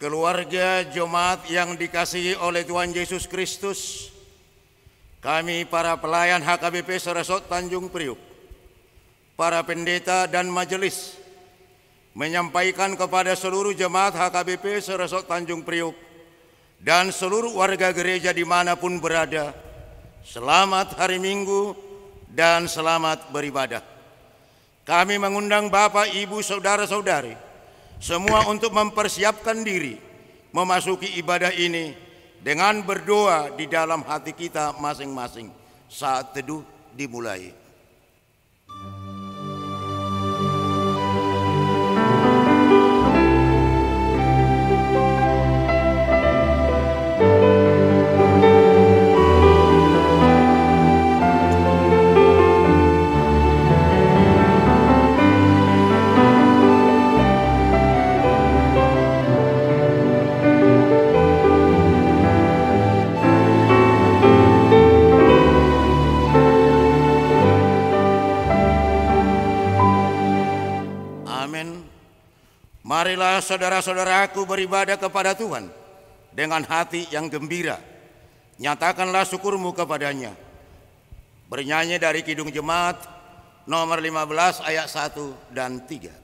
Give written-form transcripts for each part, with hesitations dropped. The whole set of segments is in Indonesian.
Keluarga jemaat yang dikasihi oleh Tuhan Yesus Kristus, kami para pelayan HKBP Seresot Tanjung Priuk, para pendeta dan majelis, menyampaikan kepada seluruh jemaat HKBP Seresot Tanjung Priuk dan seluruh warga gereja dimanapun berada, selamat hari Minggu dan selamat beribadah. Kami mengundang Bapak, Ibu, Saudara-saudari semua untuk mempersiapkan diri memasuki ibadah ini dengan berdoa di dalam hati kita masing-masing. Saat teduh dimulai. Marilah saudara-saudaraku beribadah kepada Tuhan dengan hati yang gembira. Nyatakanlah syukurmu kepadanya. Bernyanyi dari Kidung Jemaat nomor 15 ayat 1 dan 3.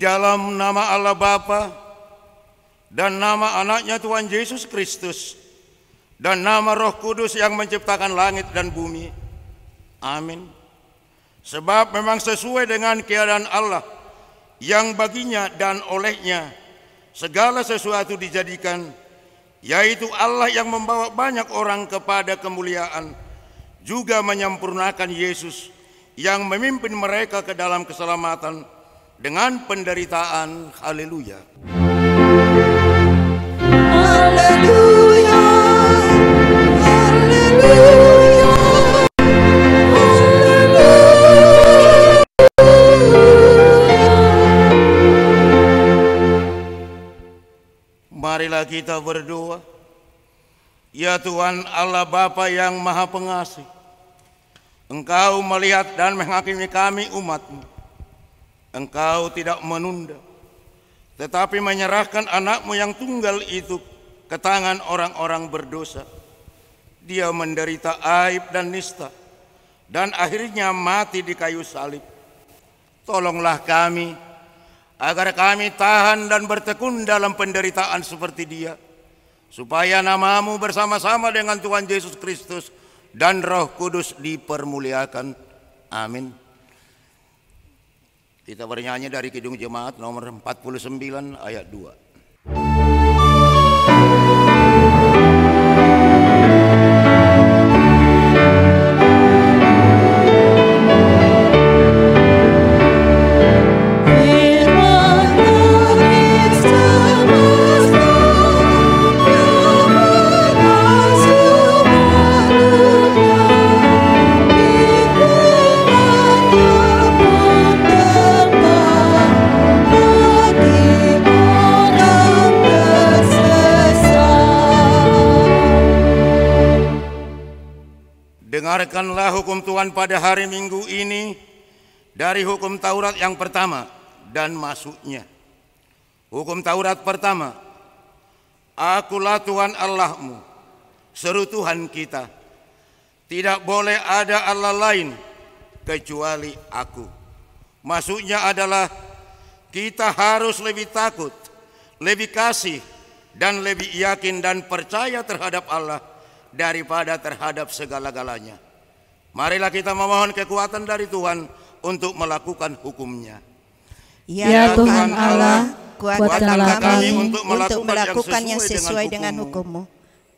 Dalam nama Allah Bapa dan nama anaknya Tuhan Yesus Kristus dan nama Roh Kudus yang menciptakan langit dan bumi. Amin. Sebab memang sesuai dengan keadaan Allah yang baginya dan olehnya segala sesuatu dijadikan, yaitu Allah yang membawa banyak orang kepada kemuliaan, juga menyempurnakan Yesus yang memimpin mereka ke dalam keselamatan dengan penderitaan. Haleluya. Haleluya. Haleluya. Marilah kita berdoa. Ya Tuhan Allah Bapa yang Maha Pengasih, Engkau melihat dan menghakimi kami umat-Mu. Engkau tidak menunda, tetapi menyerahkan anakmu yang tunggal itu ke tangan orang-orang berdosa. Dia menderita aib dan nista, dan akhirnya mati di kayu salib. Tolonglah kami, agar kami tahan dan bertekun dalam penderitaan seperti dia, supaya namamu bersama-sama dengan Tuhan Yesus Kristus dan Roh Kudus dipermuliakan. Amin. Kita bernyanyi dari Kidung Jemaat nomor 49 ayat 2. Oh Dengarkanlah hukum Tuhan pada hari Minggu ini dari hukum Taurat yang pertama dan masuknya. Hukum Taurat pertama, Akulah Tuhan Allahmu, seru Tuhan kita. Tidak boleh ada Allah lain kecuali Aku. Maksudnya adalah kita harus lebih takut, lebih kasih, dan lebih yakin dan percaya terhadap Allah daripada terhadap segala-galanya. Marilah kita memohon kekuatan dari Tuhan untuk melakukan hukum-Nya. Ya Tuhan Allah, kuatkanlah kami untuk melakukan yang sesuai dengan hukum-Mu.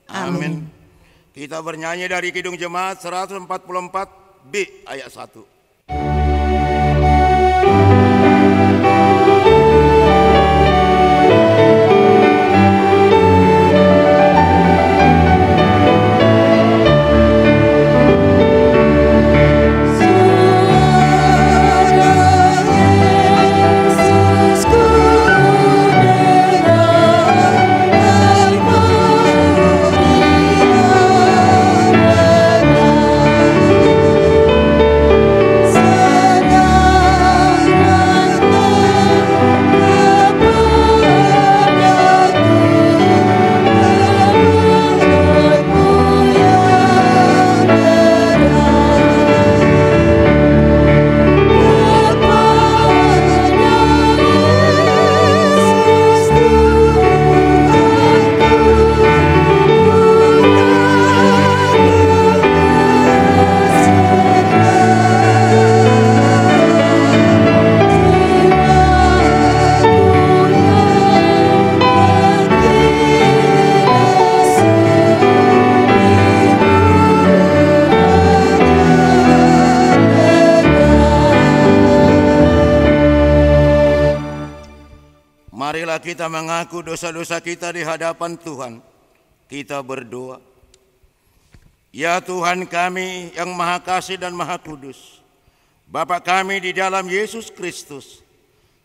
Amin. Kita bernyanyi dari Kidung Jemaat 144B ayat 1. Marilah kita mengaku dosa-dosa kita di hadapan Tuhan. Kita berdoa. Ya Tuhan kami yang Maha Kasih dan Maha Kudus, Bapa kami di dalam Yesus Kristus,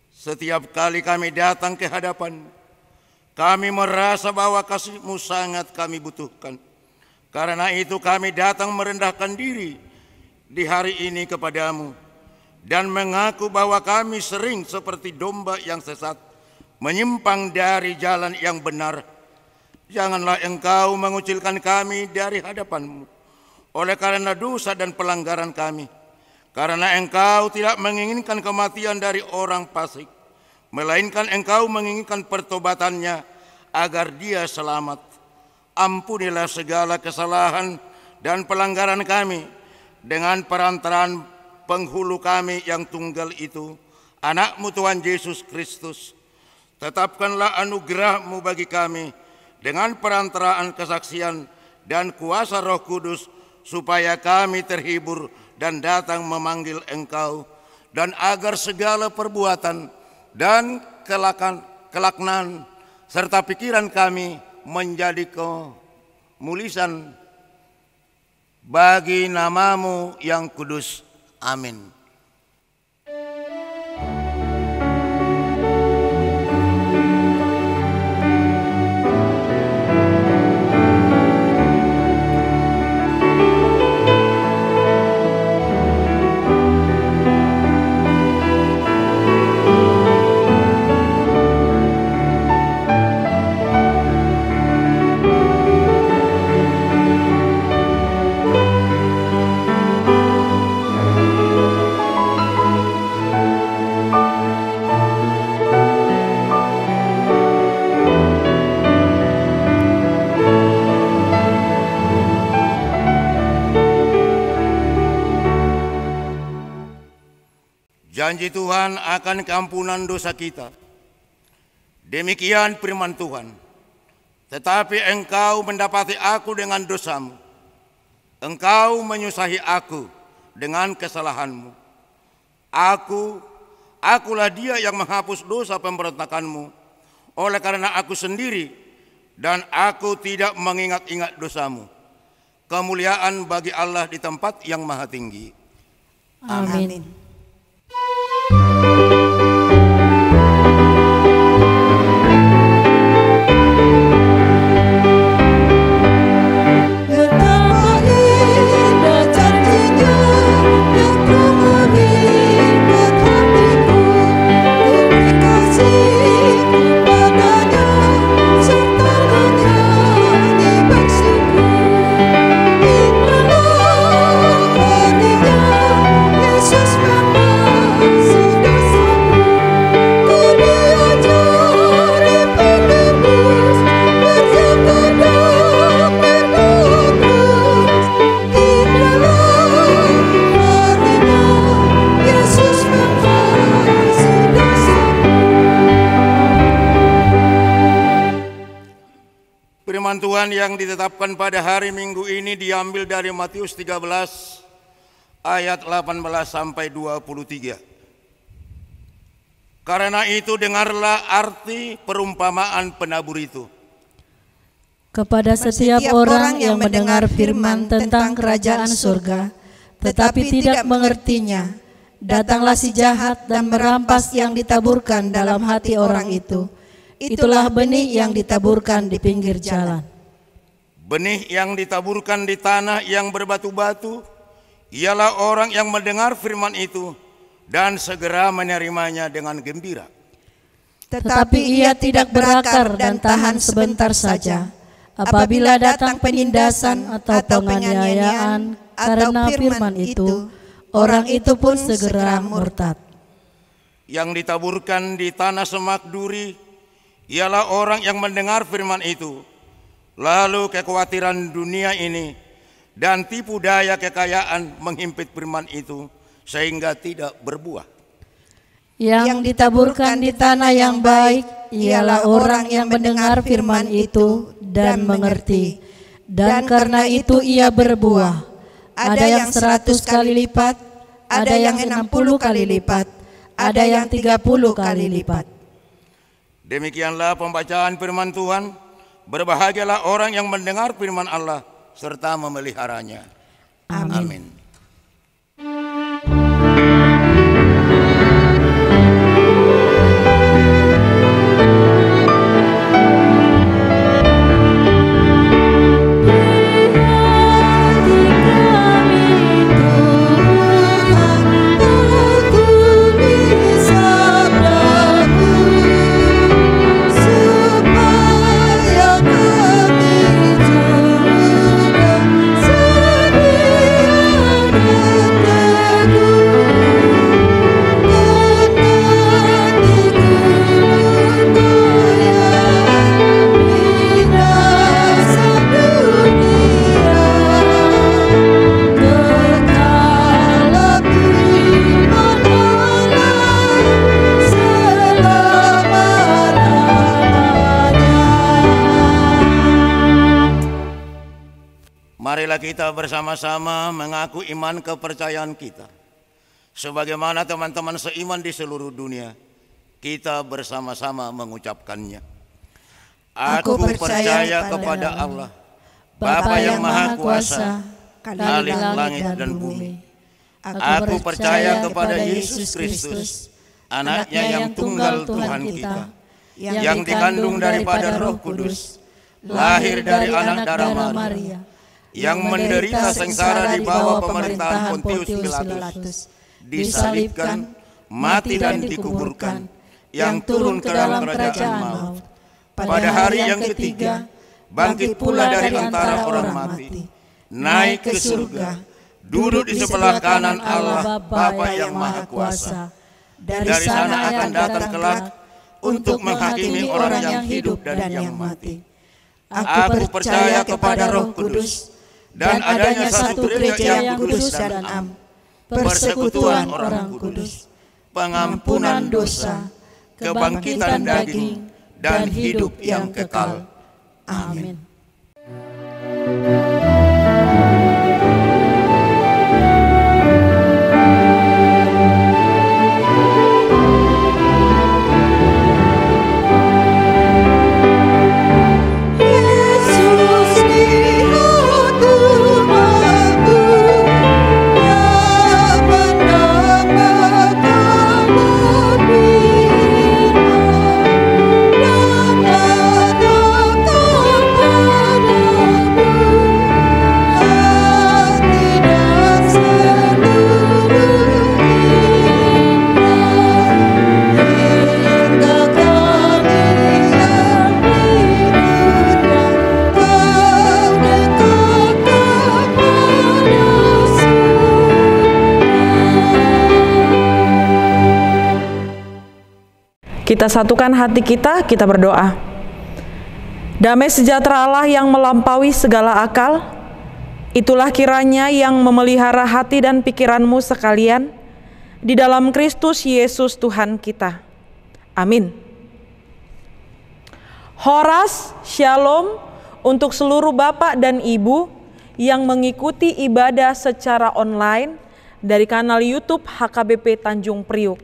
setiap kali kami datang ke hadapan, kami merasa bahwa kasih-Mu sangat kami butuhkan. Karena itu kami datang merendahkan diri di hari ini kepadamu dan mengaku bahwa kami sering seperti domba yang sesat, menyimpang dari jalan yang benar. Janganlah Engkau mengucilkan kami dari hadapan-Mu oleh karena dosa dan pelanggaran kami. Karena Engkau tidak menginginkan kematian dari orang fasik, melainkan Engkau menginginkan pertobatannya agar dia selamat. Ampunilah segala kesalahan dan pelanggaran kami dengan perantaraan penghulu kami yang tunggal itu, Anak-Mu Tuhan Yesus Kristus. Tetapkanlah anugerah-Mu bagi kami dengan perantaraan kesaksian dan kuasa Roh Kudus, supaya kami terhibur dan datang memanggil Engkau, dan agar segala perbuatan dan kelaknan serta pikiran kami menjadi kemuliaan bagi nama-Mu yang kudus. Amin. Janji Tuhan akan keampunan dosa kita. Demikian firman Tuhan. Tetapi engkau mendapati aku dengan dosamu. Engkau menyusahi aku dengan kesalahanmu. Akulah dia yang menghapus dosa pemberontakanmu. Oleh karena aku sendiri dan aku tidak mengingat-ingat dosamu. Kemuliaan bagi Allah di tempat yang maha tinggi. Amin. Betapa indah firman Tuhan yang ditetapkan pada hari Minggu ini diambil dari Matius 13 ayat 18 sampai 23. Karena itu dengarlah arti perumpamaan penabur itu. Kepada setiap orang yang mendengar firman tentang kerajaan surga, tetapi tidak mengertinya, datanglah si jahat dan merampas yang ditaburkan dalam hati orang itu. Itulah benih yang ditaburkan di pinggir jalan. Benih yang ditaburkan di tanah yang berbatu-batu ialah orang yang mendengar firman itu dan segera menerimanya dengan gembira. Tetapi ia tidak berakar dan tahan sebentar saja. Apabila datang penindasan atau penganiayaan karena firman itu, orang itu pun segera murtad. Yang ditaburkan di tanah semak duri ialah orang yang mendengar firman itu, lalu kekhawatiran dunia ini dan tipu daya kekayaan menghimpit firman itu sehingga tidak berbuah. Yang ditaburkan di tanah yang baik ialah orang yang mendengar firman itu dan mengerti, dan karena itu ia berbuah. Ada yang 100 kali lipat, ada yang 60 kali lipat, ada yang 30 kali lipat. Demikianlah pembacaan firman Tuhan. Berbahagialah orang yang mendengar firman Allah serta memeliharanya. Amin. Marilah kita bersama-sama mengaku iman kepercayaan kita. Sebagaimana teman-teman seiman di seluruh dunia, kita bersama-sama mengucapkannya. Aku percaya kepada Allah, Bapa yang Maha Kuasa, Khalik langit dan bumi. Aku percaya kepada Yesus Kristus, Anaknya yang tunggal Tuhan kita, yang dikandung daripada Roh Kudus, lahir dari anak darah Maria, yang menderita sengsara di bawah pemerintahan Pontius Pilatus, disalibkan, mati dan dikuburkan, yang turun ke dalam kerajaan maut. Pada hari yang ketiga, bangkit pula dari antara orang mati, naik ke surga, duduk di sebelah kanan Allah Bapa yang Maha Kuasa. Dari sana akan datang kelak untuk menghakimi orang yang hidup dan yang mati. Aku percaya kepada Roh Kudus, dan adanya satu gereja yang kudus dan am, persekutuan orang kudus, pengampunan dosa, kebangkitan daging, dan hidup yang kekal. Amin. Kita satukan hati kita berdoa. Damai sejahtera Allah yang melampaui segala akal, itulah kiranya yang memelihara hati dan pikiranmu sekalian di dalam Kristus Yesus Tuhan kita. Amin. Horas, Shalom, untuk seluruh Bapak dan Ibu yang mengikuti ibadah secara online dari kanal YouTube HKBP Tanjung Priuk.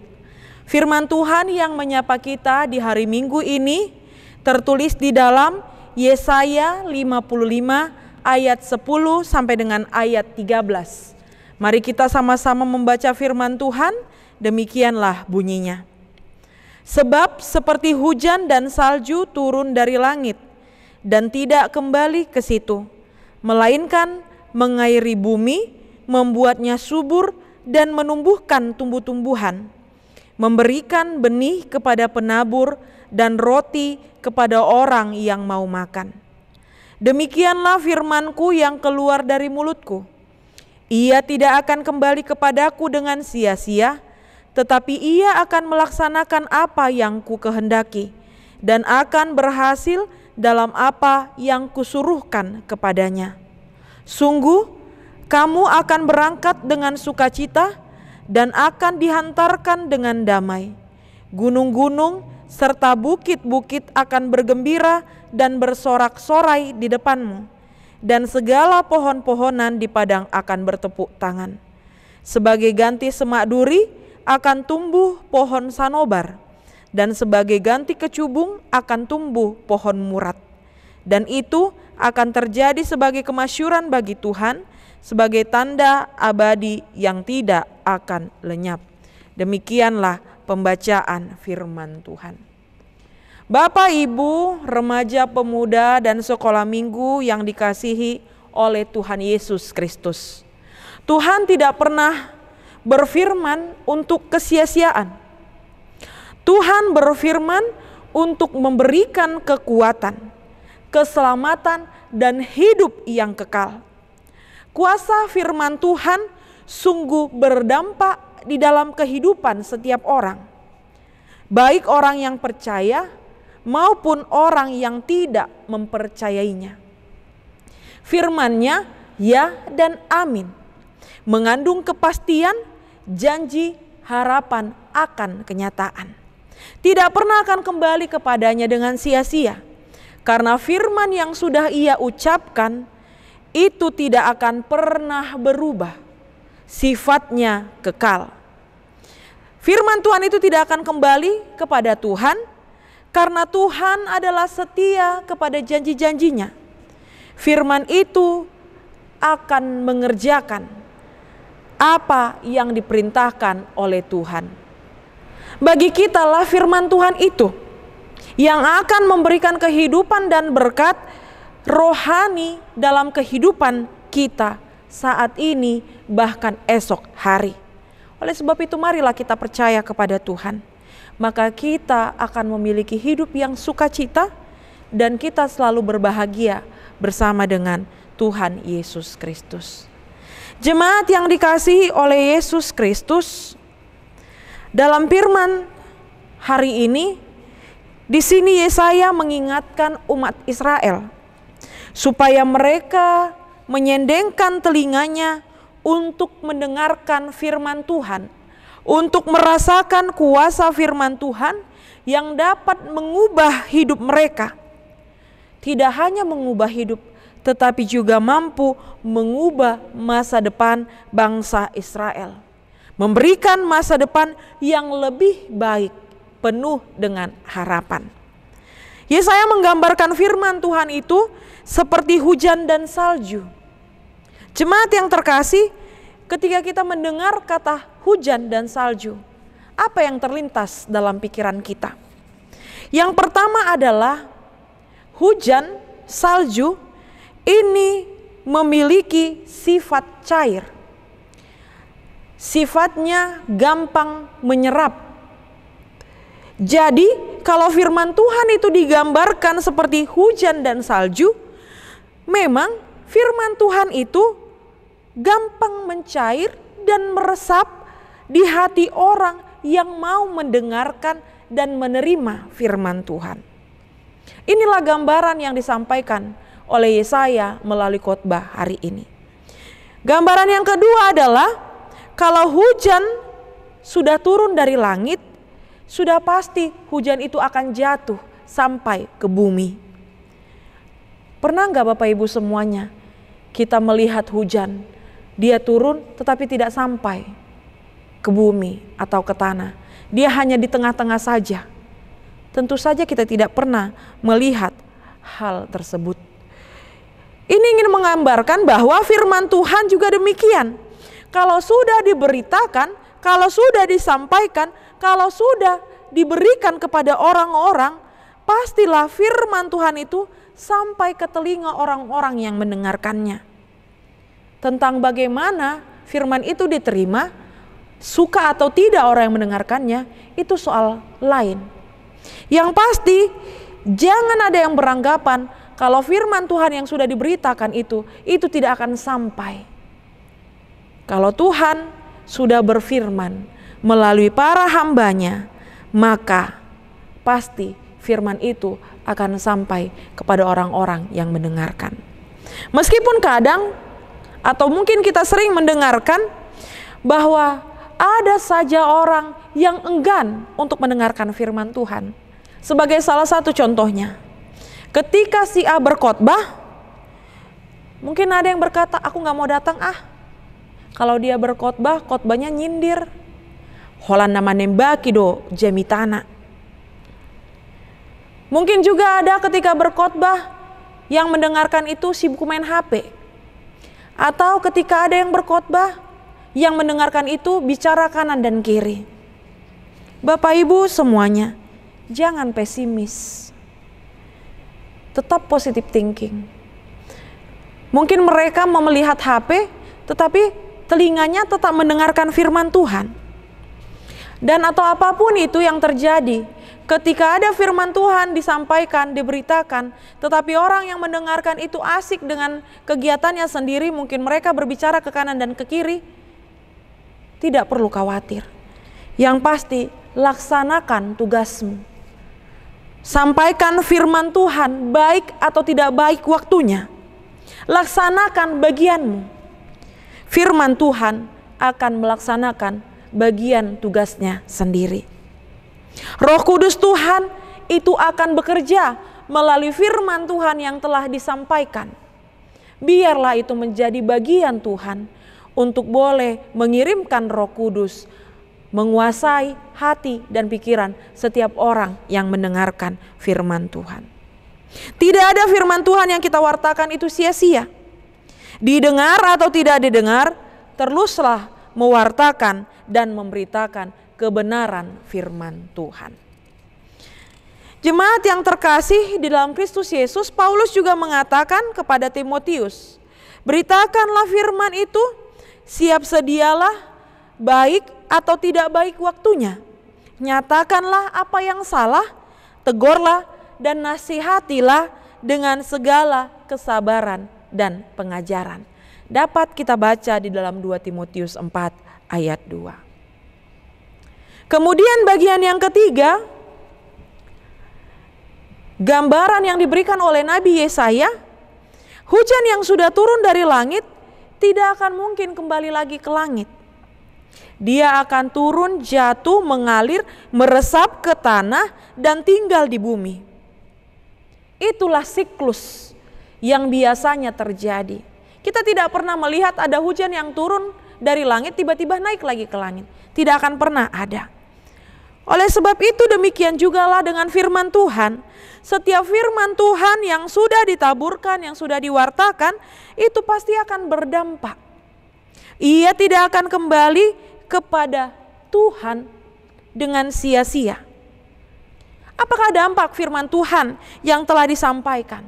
Firman Tuhan yang menyapa kita di hari Minggu ini tertulis di dalam Yesaya 55 ayat 10 sampai dengan ayat 13. Mari kita sama-sama membaca firman Tuhan, demikianlah bunyinya. Sebab seperti hujan dan salju turun dari langit dan tidak kembali ke situ, melainkan mengairi bumi, membuatnya subur dan menumbuhkan tumbuh-tumbuhan, memberikan benih kepada penabur dan roti kepada orang yang mau makan. Demikianlah firman-Ku yang keluar dari mulutku. Ia tidak akan kembali kepadaku dengan sia-sia, tetapi ia akan melaksanakan apa yang ku kehendaki dan akan berhasil dalam apa yang kusuruhkan kepadanya. Sungguh, kamu akan berangkat dengan sukacita dan akan dihantarkan dengan damai. Gunung-gunung serta bukit-bukit akan bergembira dan bersorak-sorai di depanmu. Dan segala pohon-pohonan di padang akan bertepuk tangan. Sebagai ganti semak duri akan tumbuh pohon sanobar, dan sebagai ganti kecubung akan tumbuh pohon murat. Dan itu akan terjadi sebagai kemasyuran bagi Tuhan, sebagai tanda abadi yang tidak akan lenyap. Demikianlah pembacaan firman Tuhan. Bapak, Ibu, remaja, pemuda, dan sekolah minggu yang dikasihi oleh Tuhan Yesus Kristus. Tuhan tidak pernah berfirman untuk kesia-siaan. Tuhan berfirman untuk memberikan kekuatan, keselamatan, dan hidup yang kekal. Kuasa firman Tuhan sungguh berdampak di dalam kehidupan setiap orang, baik orang yang percaya maupun orang yang tidak mempercayainya. Firman-Nya ya dan amin, mengandung kepastian, janji, harapan akan kenyataan. Tidak pernah akan kembali kepadanya dengan sia-sia, karena firman yang sudah Ia ucapkan itu tidak akan pernah berubah, sifatnya kekal. Firman Tuhan itu tidak akan kembali kepada Tuhan, karena Tuhan adalah setia kepada janji-janjinya. Firman itu akan mengerjakan apa yang diperintahkan oleh Tuhan. Bagi kita lah firman Tuhan itu yang akan memberikan kehidupan dan berkat rohani dalam kehidupan kita saat ini bahkan esok hari. Oleh sebab itu marilah kita percaya kepada Tuhan. Maka kita akan memiliki hidup yang sukacita dan kita selalu berbahagia bersama dengan Tuhan Yesus Kristus. Jemaat yang dikasihi oleh Yesus Kristus, dalam firman hari ini, di sini Yesaya mengingatkan umat Israel supaya mereka menyendengkan telinganya untuk mendengarkan firman Tuhan, untuk merasakan kuasa firman Tuhan yang dapat mengubah hidup mereka. Tidak hanya mengubah hidup, tetapi juga mampu mengubah masa depan bangsa Israel. Memberikan masa depan yang lebih baik, penuh dengan harapan. Yesaya menggambarkan firman Tuhan itu seperti hujan dan salju. Jemaat yang terkasih, ketika kita mendengar kata hujan dan salju, apa yang terlintas dalam pikiran kita? Yang pertama adalah hujan, salju ini memiliki sifat cair. Sifatnya gampang menyerap. Jadi kalau firman Tuhan itu digambarkan seperti hujan dan salju, memang firman Tuhan itu gampang mencair dan meresap di hati orang yang mau mendengarkan dan menerima firman Tuhan. Inilah gambaran yang disampaikan oleh Yesaya melalui khotbah hari ini. Gambaran yang kedua adalah kalau hujan sudah turun dari langit, sudah pasti hujan itu akan jatuh sampai ke bumi. Pernah nggak Bapak Ibu semuanya kita melihat hujan, dia turun tetapi tidak sampai ke bumi atau ke tanah. Dia hanya di tengah-tengah saja. Tentu saja kita tidak pernah melihat hal tersebut. Ini ingin menggambarkan bahwa firman Tuhan juga demikian. Kalau sudah diberitakan, kalau sudah disampaikan, kalau sudah diberikan kepada orang-orang, pastilah firman Tuhan itu sampai ke telinga orang-orang yang mendengarkannya. Tentang bagaimana firman itu diterima, suka atau tidak orang yang mendengarkannya, itu soal lain. Yang pasti, jangan ada yang beranggapan kalau firman Tuhan yang sudah diberitakan itu tidak akan sampai. Kalau Tuhan sudah berfirman melalui para hambanya, maka pasti firman itu akan sampai kepada orang-orang yang mendengarkan. Meskipun kadang atau mungkin kita sering mendengarkan bahwa ada saja orang yang enggan untuk mendengarkan firman Tuhan. Sebagai salah satu contohnya, ketika si A berkhotbah, mungkin ada yang berkata, aku gak mau datang Kalau dia berkhotbah, khotbahnya nyindir. Holan nama nembaki do jemitana. Mungkin juga ada ketika berkhotbah yang mendengarkan itu sibuk main HP. Atau ketika ada yang berkhotbah yang mendengarkan itu bicara kanan dan kiri. Bapak Ibu semuanya, jangan pesimis. Tetap positive thinking. Mungkin mereka melihat HP, tetapi telinganya tetap mendengarkan firman Tuhan. Dan atau apapun itu yang terjadi, ketika ada firman Tuhan disampaikan, diberitakan, tetapi orang yang mendengarkan itu asik dengan kegiatannya sendiri, mungkin mereka berbicara ke kanan dan ke kiri, tidak perlu khawatir. Yang pasti, laksanakan tugasmu. Sampaikan firman Tuhan, baik atau tidak baik waktunya. Laksanakan bagianmu. Firman Tuhan akan melaksanakan bagian tugasnya sendiri. Roh Kudus Tuhan itu akan bekerja melalui firman Tuhan yang telah disampaikan. Biarlah itu menjadi bagian Tuhan untuk boleh mengirimkan Roh Kudus menguasai hati dan pikiran setiap orang yang mendengarkan firman Tuhan. Tidak ada firman Tuhan yang kita wartakan itu sia-sia. Didengar atau tidak didengar, teruslah mewartakan dan memberitakan kebenaran firman Tuhan. Jemaat yang terkasih di dalam Kristus Yesus, Paulus juga mengatakan kepada Timotius, beritakanlah firman itu, siap sedialah, baik atau tidak baik waktunya. Nyatakanlah apa yang salah, tegurlah dan nasihatilah dengan segala kesabaran dan pengajaran. Dapat kita baca di dalam 2 Timotius 4 ayat 2. Kemudian bagian yang ketiga, gambaran yang diberikan oleh Nabi Yesaya, hujan yang sudah turun dari langit tidak akan mungkin kembali lagi ke langit. Dia akan turun, jatuh, mengalir, meresap ke tanah dan tinggal di bumi. Itulah siklus yang biasanya terjadi. Kita tidak pernah melihat ada hujan yang turun dari langit tiba-tiba naik lagi ke langit. Tidak akan pernah ada. Oleh sebab itu demikian jugalah dengan firman Tuhan. Setiap firman Tuhan yang sudah ditaburkan, yang sudah diwartakan, itu pasti akan berdampak. Ia tidak akan kembali kepada Tuhan dengan sia-sia. Apakah dampak firman Tuhan yang telah disampaikan?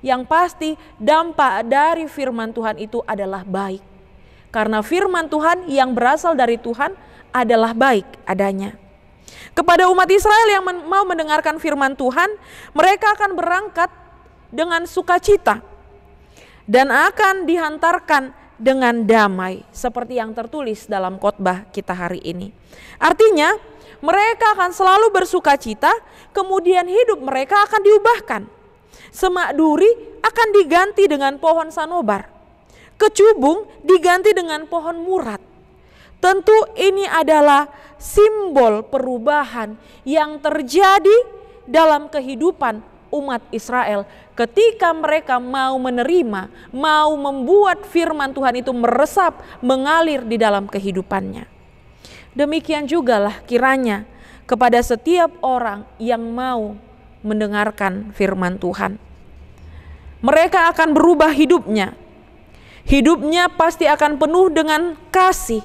Yang pasti dampak dari firman Tuhan itu adalah baik. Karena firman Tuhan yang berasal dari Tuhan adalah baik adanya. Kepada umat Israel yang mau mendengarkan firman Tuhan, mereka akan berangkat dengan sukacita dan akan dihantarkan dengan damai seperti yang tertulis dalam khotbah kita hari ini. Artinya, mereka akan selalu bersukacita, kemudian hidup mereka akan diubahkan. Semak duri akan diganti dengan pohon sanobar. Kecubung diganti dengan pohon murat. Tentu ini adalah simbol perubahan yang terjadi dalam kehidupan umat Israel ketika mereka mau menerima, mau membuat firman Tuhan itu meresap, mengalir di dalam kehidupannya. Demikian jugalah kiranya kepada setiap orang yang mau mendengarkan firman Tuhan. Mereka akan berubah hidupnya. Hidupnya pasti akan penuh dengan kasih,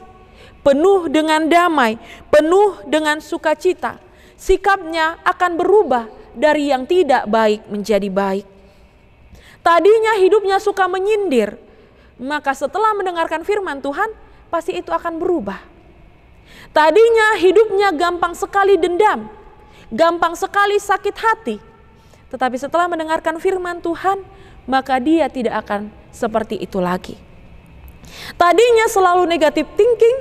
penuh dengan damai, penuh dengan sukacita. Sikapnya akan berubah dari yang tidak baik menjadi baik. Tadinya hidupnya suka menyindir, maka setelah mendengarkan firman Tuhan, pasti itu akan berubah. Tadinya hidupnya gampang sekali dendam, gampang sekali sakit hati. Tetapi setelah mendengarkan firman Tuhan, maka dia tidak akan seperti itu lagi. Tadinya selalu negatif thinking,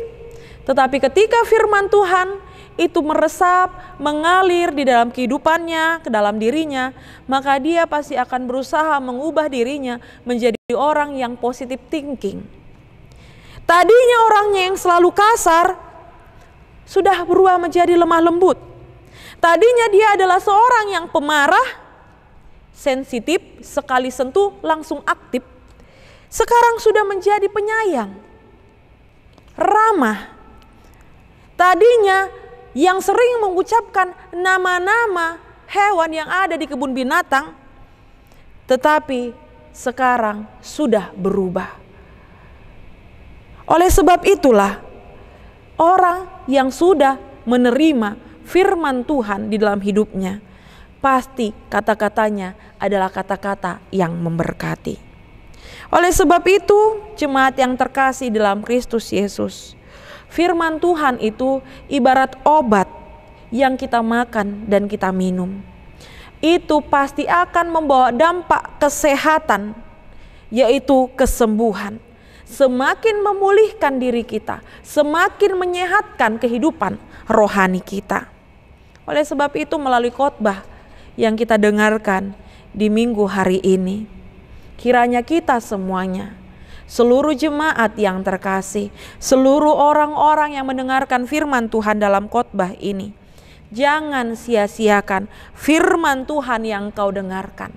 tetapi ketika firman Tuhan itu meresap, mengalir di dalam kehidupannya, ke dalam dirinya, maka dia pasti akan berusaha mengubah dirinya menjadi orang yang positive thinking. Tadinya orangnya yang selalu kasar, sudah berubah menjadi lemah lembut. Tadinya dia adalah seorang yang pemarah, sensitif, sekali sentuh langsung aktif. Sekarang sudah menjadi penyayang, ramah. Tadinya yang sering mengucapkan nama-nama hewan yang ada di kebun binatang, tetapi sekarang sudah berubah. Oleh sebab itulah, orang yang sudah menerima firman Tuhan di dalam hidupnya, pasti kata-katanya adalah kata-kata yang memberkati. Oleh sebab itu, jemaat yang terkasih dalam Kristus Yesus, firman Tuhan itu ibarat obat yang kita makan dan kita minum. Itu pasti akan membawa dampak kesehatan, yaitu kesembuhan. Semakin memulihkan diri kita, semakin menyehatkan kehidupan rohani kita. Oleh sebab itu melalui khotbah yang kita dengarkan di minggu hari ini, kiranya kita semuanya, seluruh jemaat yang terkasih, seluruh orang-orang yang mendengarkan firman Tuhan dalam khotbah ini, jangan sia-siakan firman Tuhan yang kau dengarkan.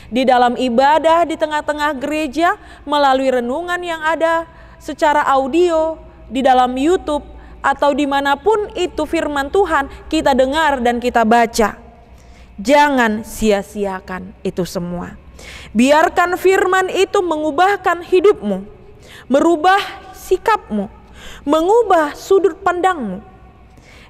Di dalam ibadah di tengah-tengah gereja, melalui renungan yang ada secara audio, di dalam YouTube, atau dimanapun itu firman Tuhan kita dengar dan kita baca. Jangan sia-siakan itu semua. Biarkan firman itu mengubahkan hidupmu, merubah sikapmu, mengubah sudut pandangmu.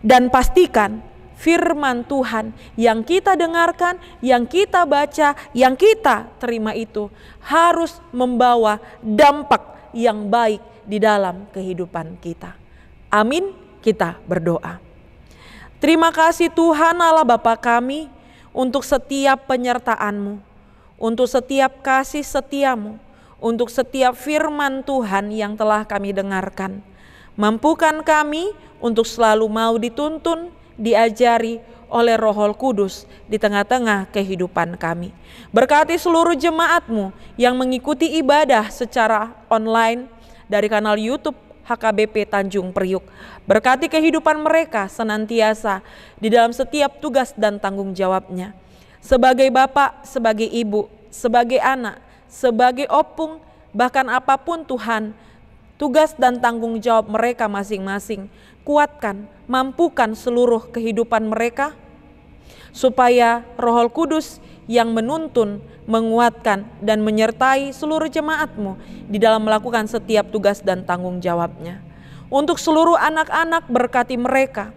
Dan pastikan firman Tuhan yang kita dengarkan, yang kita baca, yang kita terima itu harus membawa dampak yang baik di dalam kehidupan kita. Amin, kita berdoa. Terima kasih Tuhan Allah Bapa kami untuk setiap penyertaan-Mu, untuk setiap kasih setia-Mu, untuk setiap firman Tuhan yang telah kami dengarkan. Mampukan kami untuk selalu mau dituntun, diajari oleh Roh Kudus di tengah-tengah kehidupan kami. Berkati seluruh jemaat-Mu yang mengikuti ibadah secara online dari kanal YouTube HKBP Tanjung Priuk. Berkati kehidupan mereka senantiasa di dalam setiap tugas dan tanggung jawabnya. Sebagai bapak, sebagai ibu, sebagai anak, sebagai opung, bahkan apapun Tuhan, tugas dan tanggung jawab mereka masing-masing. Kuatkan, mampukan seluruh kehidupan mereka, supaya Roh Kudus yang menuntun, menguatkan, dan menyertai seluruh jemaat-Mu di dalam melakukan setiap tugas dan tanggung jawabnya. Untuk seluruh anak-anak berkati mereka.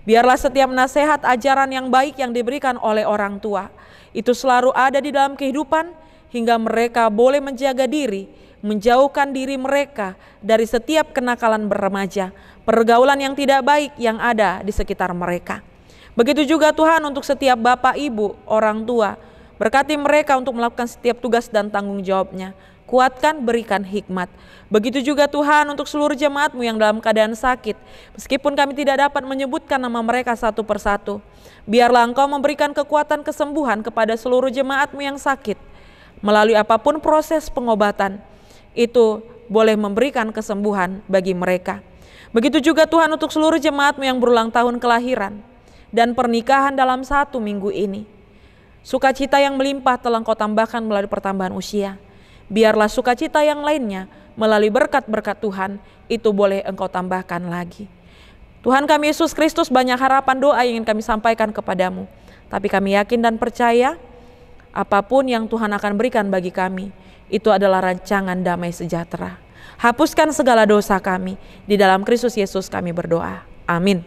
Biarlah setiap nasihat ajaran yang baik yang diberikan oleh orang tua itu selalu ada di dalam kehidupan, hingga mereka boleh menjaga diri, menjauhkan diri mereka dari setiap kenakalan berremaja, pergaulan yang tidak baik yang ada di sekitar mereka. Begitu juga Tuhan untuk setiap bapak, ibu, orang tua, berkati mereka untuk melakukan setiap tugas dan tanggung jawabnya. Kuatkan, berikan hikmat. Begitu juga Tuhan untuk seluruh jemaat-Mu yang dalam keadaan sakit. Meskipun kami tidak dapat menyebutkan nama mereka satu persatu, biarlah Engkau memberikan kekuatan kesembuhan kepada seluruh jemaat-Mu yang sakit. Melalui apapun proses pengobatan, itu boleh memberikan kesembuhan bagi mereka. Begitu juga Tuhan untuk seluruh jemaat-Mu yang berulang tahun kelahiran dan pernikahan dalam 1 minggu ini. Sukacita yang melimpah telah Engkau tambahkan melalui pertambahan usia. Biarlah sukacita yang lainnya melalui berkat-berkat Tuhan itu boleh Engkau tambahkan lagi. Tuhan kami Yesus Kristus, banyak harapan doa yang ingin kami sampaikan kepadamu. Tapi kami yakin dan percaya apapun yang Tuhan akan berikan bagi kami, itu adalah rancangan damai sejahtera. Hapuskan segala dosa kami. Di dalam Kristus Yesus kami berdoa. Amin.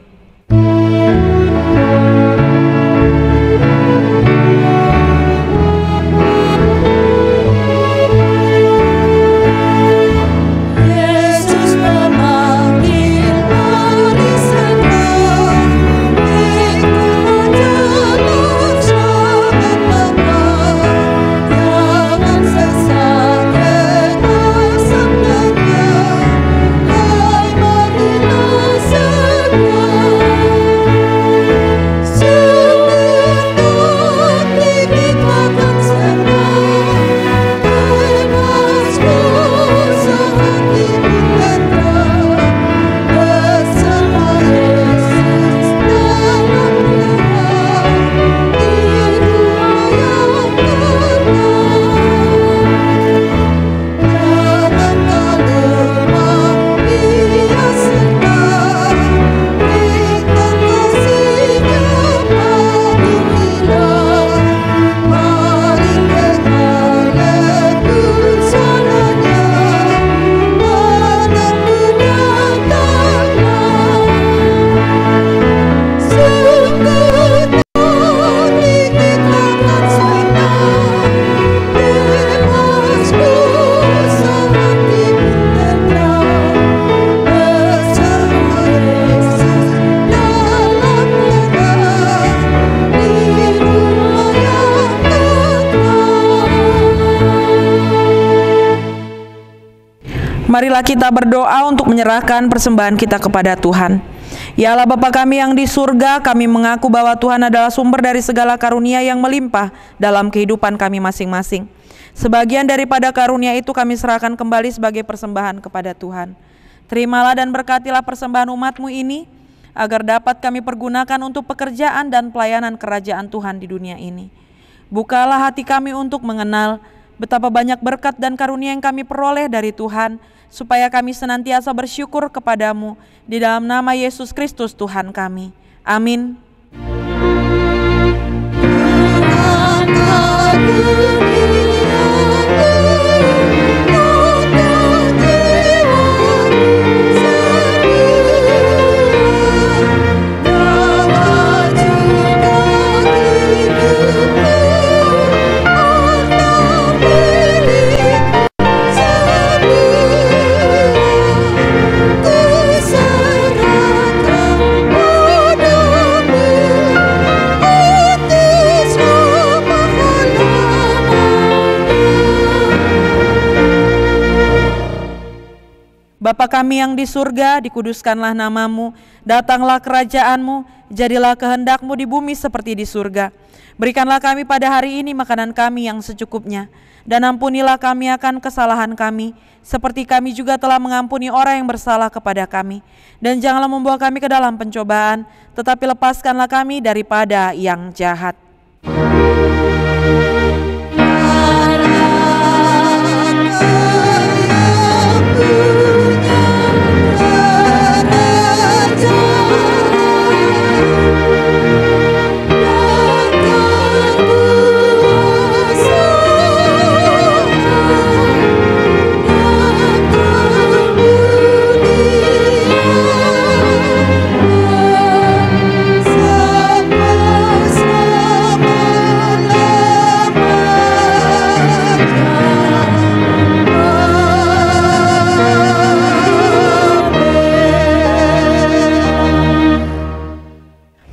Marilah kita berdoa untuk menyerahkan persembahan kita kepada Tuhan. Ya Allah Bapa kami yang di surga, kami mengaku bahwa Tuhan adalah sumber dari segala karunia yang melimpah dalam kehidupan kami masing-masing. Sebagian daripada karunia itu kami serahkan kembali sebagai persembahan kepada Tuhan. Terimalah dan berkatilah persembahan umat-Mu ini, agar dapat kami pergunakan untuk pekerjaan dan pelayanan kerajaan Tuhan di dunia ini. Bukalah hati kami untuk mengenal betapa banyak berkat dan karunia yang kami peroleh dari Tuhan, supaya kami senantiasa bersyukur kepadamu di dalam nama Yesus Kristus Tuhan kami. Amin. Bapa kami yang di surga, dikuduskanlah nama-Mu, datanglah kerajaan-Mu, jadilah kehendak-Mu di bumi seperti di surga. Berikanlah kami pada hari ini makanan kami yang secukupnya, dan ampunilah kami akan kesalahan kami, seperti kami juga telah mengampuni orang yang bersalah kepada kami. Dan janganlah membawa kami ke dalam pencobaan, tetapi lepaskanlah kami daripada yang jahat.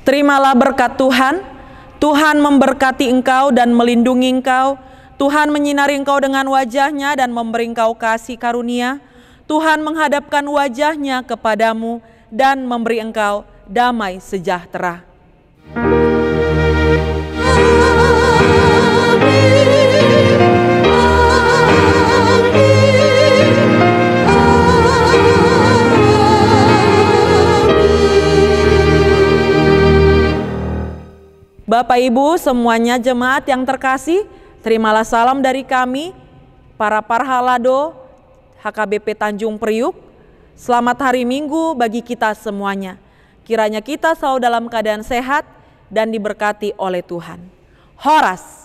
Terimalah berkat Tuhan. Tuhan memberkati engkau dan melindungi engkau. Tuhan menyinari engkau dengan wajah-Nya dan memberi engkau kasih karunia. Tuhan menghadapkan wajah-Nya kepadamu dan memberi engkau damai sejahtera. Bapa Bapak Ibu semuanya jemaat yang terkasih, terimalah salam dari kami, para parhalado HKBP Tanjung Priuk. Selamat hari Minggu bagi kita semuanya. Kiranya kita selalu dalam keadaan sehat dan diberkati oleh Tuhan. Horas.